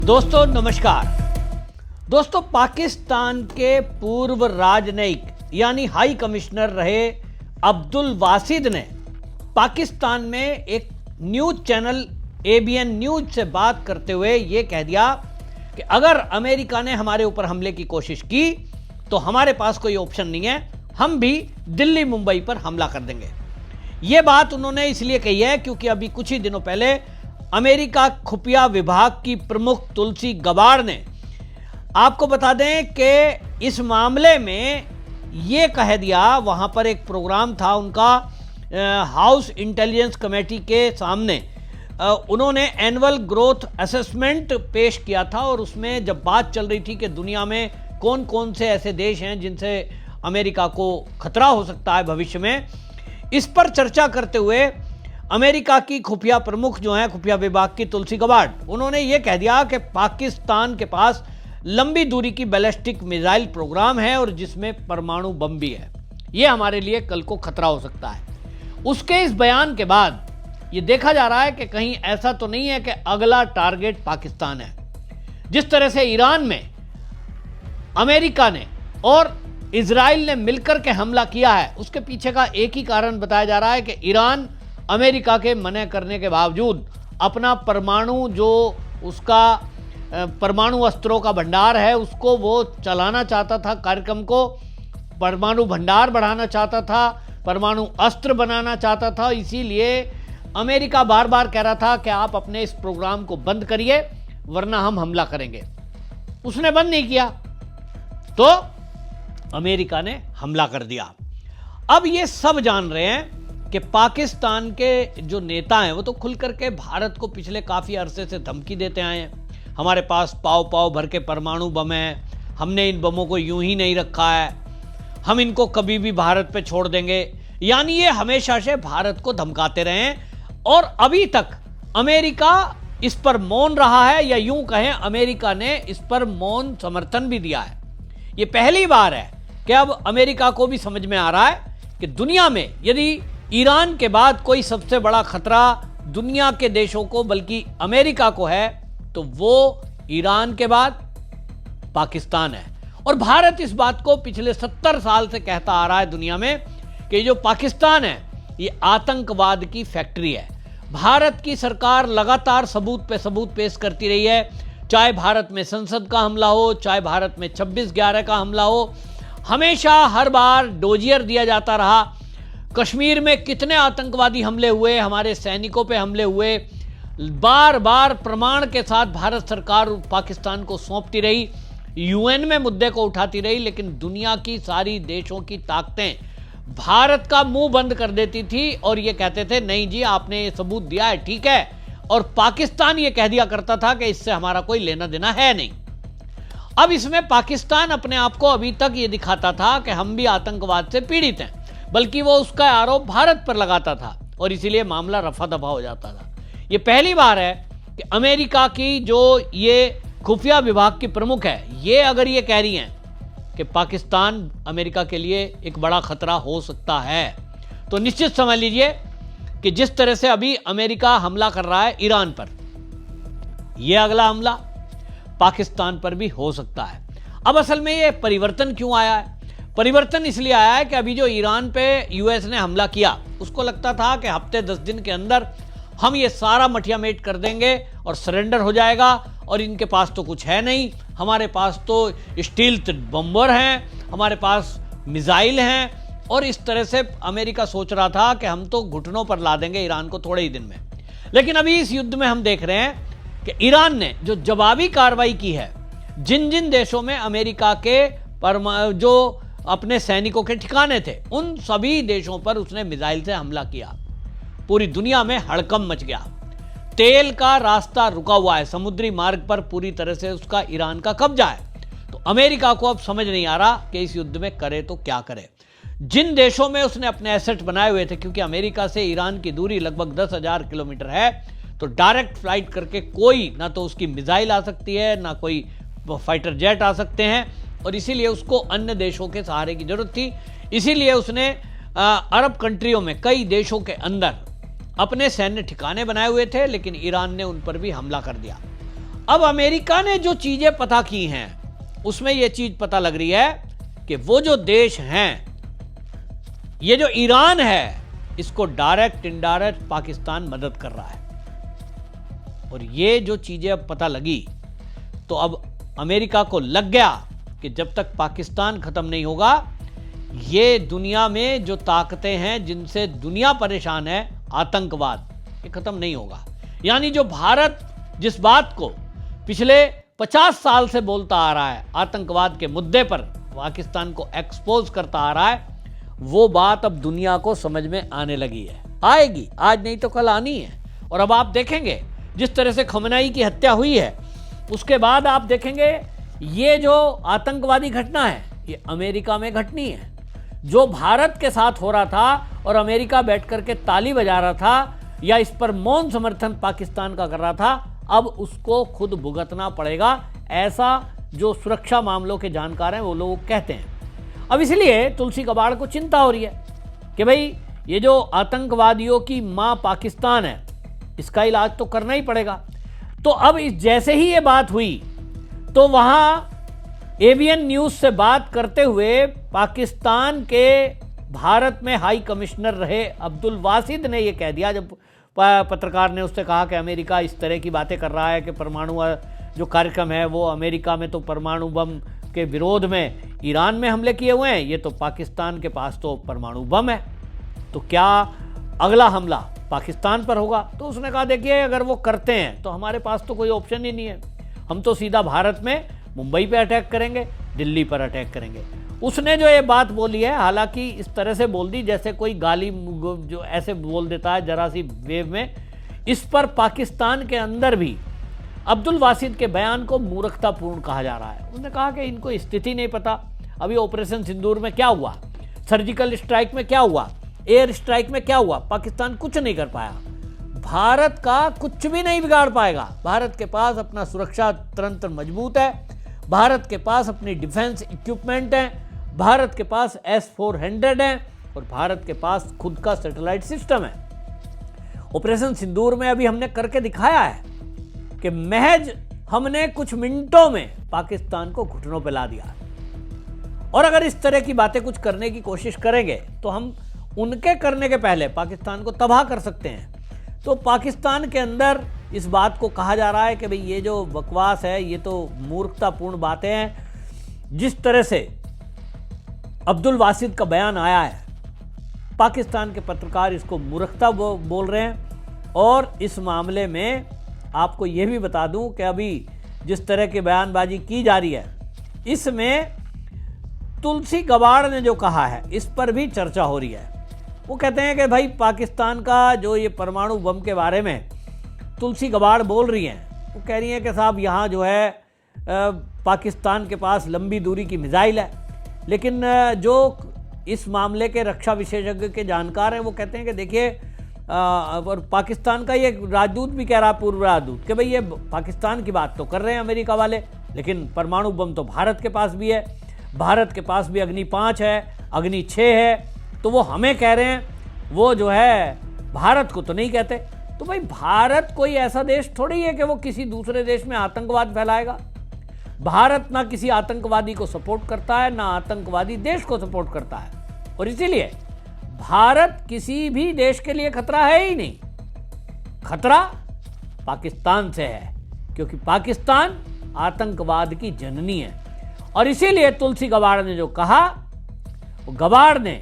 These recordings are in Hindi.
दोस्तों नमस्कार। दोस्तों, पाकिस्तान के पूर्व राजनयिक यानी हाई कमिश्नर रहे अब्दुल वासिद ने पाकिस्तान में एक न्यूज चैनल एबीएन न्यूज से बात करते हुए यह कह दिया कि अगर अमेरिका ने हमारे ऊपर हमले की कोशिश की तो हमारे पास कोई ऑप्शन नहीं है, हम भी दिल्ली मुंबई पर हमला कर देंगे। यह बात उन्होंने इसलिए कही है क्योंकि अभी कुछ ही दिनों पहले अमेरिका खुफिया विभाग की प्रमुख तुलसी गबार्ड ने, आपको बता दें कि इस मामले में यह कह दिया, वहां पर एक प्रोग्राम था उनका हाउस इंटेलिजेंस कमेटी के सामने, उन्होंने एनुअल ग्रोथ असेसमेंट पेश किया था और उसमें जब बात चल रही थी कि दुनिया में कौन कौन से ऐसे देश हैं जिनसे अमेरिका को खतरा हो सकता है भविष्य में, इस पर चर्चा करते हुए अमेरिका की खुफिया प्रमुख जो हैं खुफिया विभाग की तुलसी गबार्ड, उन्होंने ये कह दिया कि पाकिस्तान के पास लंबी दूरी की बैलिस्टिक मिसाइल प्रोग्राम है और जिसमें परमाणु बम भी है, ये हमारे लिए कल को खतरा हो सकता है। उसके इस बयान के बाद ये देखा जा रहा है कि कहीं ऐसा तो नहीं है कि अगला टारगेट पाकिस्तान है। जिस तरह से ईरान में अमेरिका ने और इजराइल ने मिलकर के हमला किया है, उसके पीछे का एक ही कारण बताया जा रहा है कि ईरान अमेरिका के मना करने के बावजूद अपना परमाणु, जो उसका परमाणु अस्त्रों का भंडार है, उसको वो चलाना चाहता था, कार्यक्रम को परमाणु भंडार बढ़ाना चाहता था, परमाणु अस्त्र बनाना चाहता था। इसीलिए अमेरिका बार बार कह रहा था कि आप अपने इस प्रोग्राम को बंद करिए वरना हम हमला करेंगे। उसने बंद नहीं किया तो अमेरिका ने हमला कर दिया। अब ये सब जान रहे हैं कि पाकिस्तान के जो नेता हैं वो तो खुल करके भारत को पिछले काफ़ी अरसे से धमकी देते आए हैं, हमारे पास पाव पाव भर के परमाणु बम हैं, हमने इन बमों को यूं ही नहीं रखा है, हम इनको कभी भी भारत पे छोड़ देंगे। यानी ये हमेशा से भारत को धमकाते रहे हैं और अभी तक अमेरिका इस पर मौन रहा है, या यूं कहें अमेरिका ने इस पर मौन समर्थन भी दिया है। ये पहली बार है कि अब अमेरिका को भी समझ में आ रहा है कि दुनिया में यदि ईरान के बाद कोई सबसे बड़ा खतरा दुनिया के देशों को बल्कि अमेरिका को है तो वो ईरान के बाद पाकिस्तान है। और भारत इस बात को पिछले 70 साल से कहता आ रहा है दुनिया में कि जो पाकिस्तान है ये आतंकवाद की फैक्ट्री है। भारत की सरकार लगातार सबूत पे सबूत पेश करती रही है, चाहे भारत में संसद का हमला हो, चाहे भारत में 26/11 का हमला हो, हमेशा हर बार डोजियर दिया जाता रहा। कश्मीर में कितने आतंकवादी हमले हुए, हमारे सैनिकों पे हमले हुए, बार बार प्रमाण के साथ भारत सरकार पाकिस्तान को सौंपती रही, यूएन में मुद्दे को उठाती रही, लेकिन दुनिया की सारी देशों की ताकतें भारत का मुंह बंद कर देती थी और ये कहते थे नहीं जी आपने ये सबूत दिया है ठीक है, और पाकिस्तान ये कह दिया करता था कि इससे हमारा कोई लेना देना है नहीं। अब इसमें पाकिस्तान अपने आप को अभी तक ये दिखाता था कि हम भी आतंकवाद से पीड़ित हैं, बल्कि वो उसका आरोप भारत पर लगाता था और इसीलिए मामला रफा दफा हो जाता था। ये पहली बार है कि अमेरिका की जो ये खुफिया विभाग की प्रमुख है, ये अगर ये कह रही हैं कि पाकिस्तान अमेरिका के लिए एक बड़ा खतरा हो सकता है, तो निश्चित समझ लीजिए कि जिस तरह से अभी अमेरिका हमला कर रहा है ईरान पर, यह अगला हमला पाकिस्तान पर भी हो सकता है। अब असल में ये परिवर्तन क्यों आया है? परिवर्तन इसलिए आया है कि अभी जो ईरान पे यूएस ने हमला किया, उसको लगता था कि हफ्ते 10 दिन के अंदर हम ये सारा मठिया मेट कर देंगे और सरेंडर हो जाएगा और इनके पास तो कुछ है नहीं, हमारे पास तो स्टील्थ बम्बर हैं, हमारे पास मिसाइल हैं, और इस तरह से अमेरिका सोच रहा था कि हम तो घुटनों पर ला देंगे ईरान को थोड़े ही दिन में। लेकिन अभी इस युद्ध में हम देख रहे हैं कि ईरान ने जो जवाबी कार्रवाई की है, जिन जिन देशों में अमेरिका के जो अपने सैनिकों के ठिकाने थे उन सभी देशों पर उसने मिसाइल से हमला किया। पूरी दुनिया में हड़कंप मच गया। तेल का रास्ता रुका हुआ है, समुद्री मार्ग पर पूरी तरह से उसका ईरान का कब्जा है। तो अमेरिका को अब समझ नहीं आ रहा कि इस युद्ध में करे तो क्या करे। जिन देशों में उसने अपने एसेट बनाए हुए थे, क्योंकि अमेरिका से ईरान की दूरी लगभग 10,000 किलोमीटर है, तो डायरेक्ट फ्लाइट करके कोई ना तो उसकी मिसाइल आ सकती है, ना कोई फाइटर जेट आ सकते हैं, और इसीलिए उसको अन्य देशों के सहारे की जरूरत थी। इसीलिए उसने अरब कंट्रियों में कई देशों के अंदर अपने सैन्य ठिकाने बनाए हुए थे, लेकिन ईरान ने उन पर भी हमला कर दिया। अब अमेरिका ने जो चीजें पता की हैं उसमें यह चीज पता लग रही है कि वो जो देश हैं, ये जो ईरान है, इसको डायरेक्ट इनडायरेक्ट पाकिस्तान मदद कर रहा है। और ये जो चीजें अब पता लगी तो अब अमेरिका को लग गया कि जब तक पाकिस्तान खत्म नहीं होगा, ये दुनिया में जो ताकतें हैं जिनसे दुनिया परेशान है, आतंकवाद, ये खत्म नहीं होगा। यानी जो भारत जिस बात को पिछले 50 साल से बोलता आ रहा है, आतंकवाद के मुद्दे पर पाकिस्तान को एक्सपोज करता आ रहा है, वो बात अब दुनिया को समझ में आने लगी है। आएगी, आज नहीं तो कल आनी है। और अब आप देखेंगे जिस तरह से खमेनी की हत्या हुई है, उसके बाद आप देखेंगे ये जो आतंकवादी घटना है, ये अमेरिका में घटनी है। जो भारत के साथ हो रहा था और अमेरिका बैठ करके ताली बजा रहा था या इस पर मौन समर्थन पाकिस्तान का कर रहा था, अब उसको खुद भुगतना पड़ेगा, ऐसा जो सुरक्षा मामलों के जानकार हैं वो लोग कहते हैं। अब इसलिए तुलसी गबाड़ को चिंता हो रही है कि भाई ये जो आतंकवादियों की मां पाकिस्तान है, इसका इलाज तो करना ही पड़ेगा। तो अब जैसे ही ये बात हुई तो वहां एबीएन न्यूज से बात करते हुए पाकिस्तान के भारत में हाई कमिश्नर रहे अब्दुल वासिद ने यह कह दिया, जब पत्रकार ने उससे कहा कि अमेरिका इस तरह की बातें कर रहा है कि परमाणु जो कार्यक्रम है वो अमेरिका में तो परमाणु बम के विरोध में ईरान में हमले किए हुए हैं, ये तो पाकिस्तान के पास तो परमाणु बम है, तो क्या अगला हमला पाकिस्तान पर होगा? तो उसने कहा देखिए अगर वो करते हैं तो हमारे पास तो कोई ऑप्शन ही नहीं है, हम तो सीधा भारत में मुंबई पे अटैक करेंगे, दिल्ली पर अटैक करेंगे। उसने जो ये बात बोली है, हालांकि इस तरह से बोल दी जैसे कोई गाली जो ऐसे बोल देता है जरा सी वेव में, इस पर पाकिस्तान के अंदर भी अब्दुल वासिद के बयान को मूर्खतापूर्ण कहा जा रहा है। उसने कहा कि इनको स्थिति नहीं पता, अभी ऑपरेशन सिंदूर में क्या हुआ, सर्जिकल स्ट्राइक में क्या हुआ, एयर स्ट्राइक में क्या हुआ, पाकिस्तान कुछ नहीं कर पाया, भारत का कुछ भी नहीं बिगाड़ पाएगा। भारत के पास अपना सुरक्षा तंत्र मजबूत है, भारत के पास अपनी डिफेंस इक्विपमेंट है, भारत के पास S-400 है और भारत के पास खुद का सैटेलाइट सिस्टम है। ऑपरेशन सिंदूर में अभी हमने करके दिखाया है कि महज हमने कुछ मिनटों में पाकिस्तान को घुटनों पर ला दिया। और अगर इस तरह की बातें कुछ करने की कोशिश करेंगे तो हम उनके करने के पहले पाकिस्तान को तबाह कर सकते हैं। तो पाकिस्तान के अंदर इस बात को कहा जा रहा है कि भाई ये जो बकवास है, ये तो मूर्खतापूर्ण बातें हैं। जिस तरह से अब्दुल वासिद का बयान आया है, पाकिस्तान के पत्रकार इसको मूर्खता बोल रहे हैं। और इस मामले में आपको यह भी बता दूं कि अभी जिस तरह की बयानबाजी की जा रही है, इसमें तुलसी गबाड़ ने जो कहा है इस पर भी चर्चा हो रही है। वो कहते हैं कि भाई पाकिस्तान का जो ये परमाणु बम के बारे में तुलसी गबाड़ बोल रही हैं, वो कह रही हैं कि साहब यहाँ जो है पाकिस्तान के पास लंबी दूरी की मिसाइल है, लेकिन जो इस मामले के रक्षा विशेषज्ञ के जानकार हैं वो कहते हैं कि देखिए, और पाकिस्तान का ये राजदूत भी कह रहा, पूर्व राजदूत, कि भाई ये पाकिस्तान की बात तो कर रहे हैं अमेरिका वाले, लेकिन परमाणु बम तो भारत के पास भी है, भारत के पास भी अग्नि 5 है, अग्नि 6 है, तो वो हमें कह रहे हैं, वो जो है भारत को तो नहीं कहते। तो भाई भारत कोई ऐसा देश थोड़ी है कि वो किसी दूसरे देश में आतंकवाद फैलाएगा। भारत ना किसी आतंकवादी को सपोर्ट करता है, ना आतंकवादी देश को सपोर्ट करता है, और इसीलिए भारत किसी भी देश के लिए खतरा है ही नहीं। खतरा पाकिस्तान से है, क्योंकि पाकिस्तान आतंकवाद की जननी है। और इसीलिए तुलसी गबाड़ ने जो कहा, वो गबाड़ ने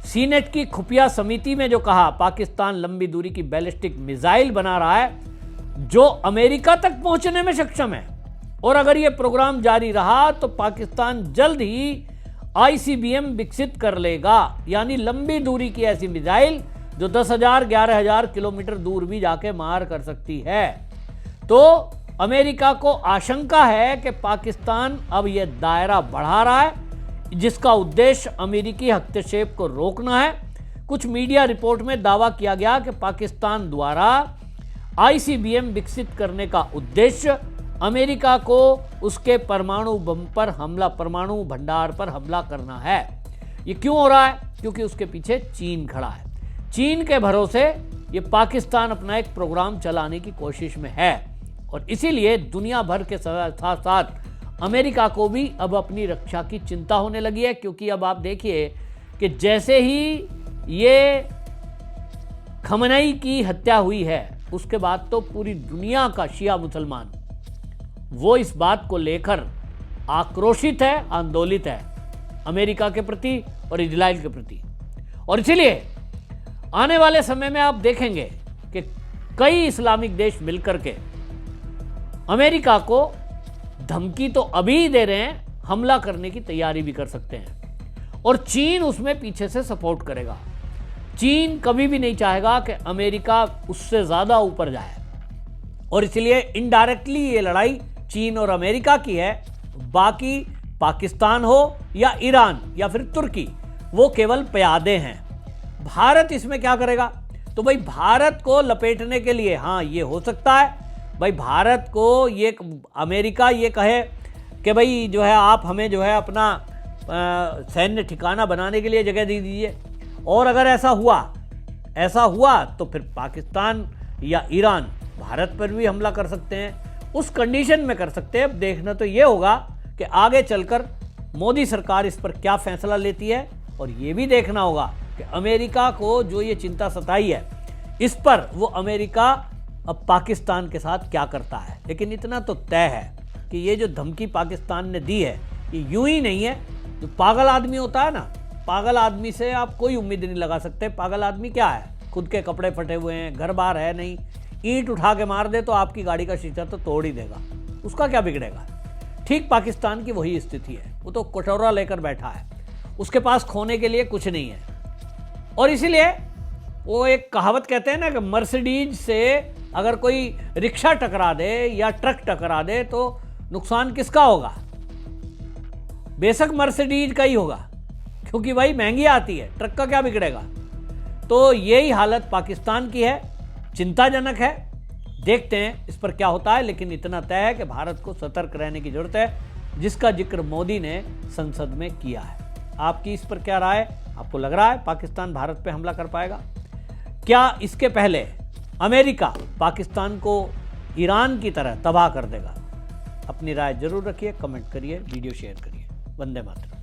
सीनेट की खुफिया समिति में जो कहा, पाकिस्तान लंबी दूरी की बैलिस्टिक मिसाइल बना रहा है जो अमेरिका तक पहुंचने में सक्षम है, और अगर यह प्रोग्राम जारी रहा तो पाकिस्तान जल्द ही ICBM विकसित कर लेगा, यानी लंबी दूरी की ऐसी मिसाइल जो 10,000 11,000 किलोमीटर दूर भी जाके मार कर सकती है। तो अमेरिका को आशंका है कि पाकिस्तान अब यह दायरा बढ़ा रहा है, जिसका उद्देश्य अमेरिकी हस्तक्षेप को रोकना है। कुछ मीडिया रिपोर्ट में दावा किया गया कि पाकिस्तान द्वारा ICBM विकसित करने का उद्देश्य अमेरिका को उसके परमाणु बम पर हमला, परमाणु भंडार पर हमला करना है। ये क्यों हो रहा है? क्योंकि उसके पीछे चीन खड़ा है। चीन के भरोसे ये पाकिस्तान अपना एक प्रोग्राम चलाने की कोशिश में है, और इसीलिए दुनिया भर के साथ साथ अमेरिका को भी अब अपनी रक्षा की चिंता होने लगी है, क्योंकि अब आप देखिए कि जैसे ही ये खमनई की हत्या हुई है उसके बाद तो पूरी दुनिया का शिया मुसलमान वो इस बात को लेकर आक्रोशित है, आंदोलित है अमेरिका के प्रति और इजराइल के प्रति। और इसीलिए आने वाले समय में आप देखेंगे कि कई इस्लामिक देश मिलकर के अमेरिका को धमकी तो अभी दे रहे हैं, हमला करने की तैयारी भी कर सकते हैं और चीन उसमें पीछे से सपोर्ट करेगा। चीन कभी भी नहीं चाहेगा कि अमेरिका उससे ज्यादा ऊपर जाए और इसलिए इनडायरेक्टली ये लड़ाई चीन और अमेरिका की है। बाकी पाकिस्तान हो या ईरान या फिर तुर्की वो केवल प्यादे हैं। भारत इसमें क्या करेगा? तो भाई भारत को लपेटने के लिए हाँ ये हो सकता है भाई भारत को ये अमेरिका ये कहे कि भाई जो है आप हमें जो है अपना सैन्य ठिकाना बनाने के लिए जगह दे दीजिए, और अगर ऐसा हुआ तो फिर पाकिस्तान या ईरान भारत पर भी हमला कर सकते हैं। उस कंडीशन में कर सकते हैं। अब देखना तो ये होगा कि आगे चलकर मोदी सरकार इस पर क्या फैसला लेती है, और ये भी देखना होगा कि अमेरिका को जो ये चिंता सताई है इस पर वो अमेरिका अब पाकिस्तान के साथ क्या करता है। लेकिन इतना तो तय है कि ये जो धमकी पाकिस्तान ने दी है ये यूं ही नहीं है। जो पागल आदमी होता है ना, पागल आदमी से आप कोई उम्मीद नहीं लगा सकते। पागल आदमी क्या है? खुद के कपड़े फटे हुए हैं, घर बार है नहीं, ईंट उठा के मार दे तो आपकी गाड़ी का शीशा तो तोड़ ही देगा, उसका क्या बिगड़ेगा। ठीक पाकिस्तान की वही स्थिति है। वो तो कटोरा लेकर बैठा है, उसके पास खोने के लिए कुछ नहीं है। और इसीलिए वो एक कहावत कहते हैं ना कि मर्सिडीज से अगर कोई रिक्शा टकरा दे या ट्रक टकरा दे तो नुकसान किसका होगा? बेशक मर्सिडीज का ही होगा, क्योंकि भाई महंगी आती है, ट्रक का क्या बिगड़ेगा। तो यही हालत पाकिस्तान की है, चिंताजनक है। देखते हैं इस पर क्या होता है, लेकिन इतना तय है कि भारत को सतर्क रहने की जरूरत है, जिसका जिक्र मोदी ने संसद में किया है। आपकी इस पर क्या राय? आपको लग रहा है पाकिस्तान भारत पे हमला कर पाएगा? क्या इसके पहले अमेरिका पाकिस्तान को ईरान की तरह तबाह कर देगा? अपनी राय जरूर रखिए, कमेंट करिए, वीडियो शेयर करिए। वंदे मातरम।